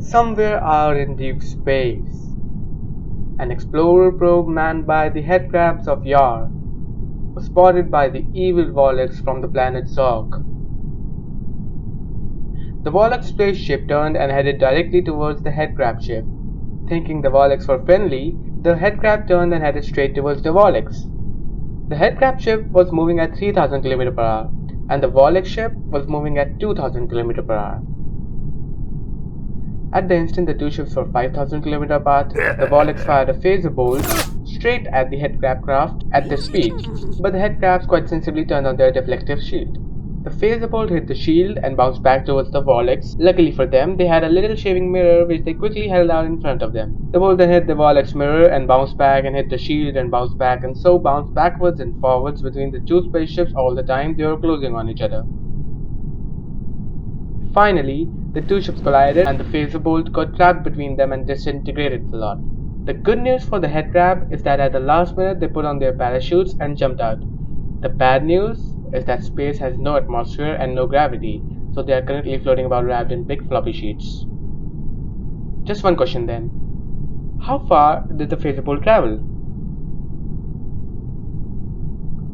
Somewhere out in deep space, an explorer probe manned by the headcrabs of Yar was spotted by the evil Vollarks from the planet Zog. The Vollarks spaceship turned and headed directly towards the headcrab ship. Thinking the Vollarks were friendly, the headcrab turned and headed straight towards the Vollarks. The headcrab ship was moving at 3000 km per hour, and the Vollark ship was moving at 2000 km per hour. At the instant the two ships were 5000 km apart, the Vollarks fired a phaser bolt straight at the headcrab craft at their speed, but the headcrabs quite sensibly turned on their deflective shield. The phaser bolt hit the shield and bounced back towards the Vollarks. Luckily for them, they had a little shaving mirror which they quickly held out in front of them. The bolt then hit the Vollarks mirror and bounced back and hit the shield and bounced back and so bounced backwards and forwards between the two spaceships all the time they were closing on each other. Finally, the two ships collided and the phaser bolt got trapped between them and disintegrated the lot. The good news for the headcrab is that at the last minute they put on their parachutes and jumped out. The bad news is that space has no atmosphere and no gravity, so they are currently floating about wrapped in big floppy sheets. Just one question then. How far did the phaser bolt travel?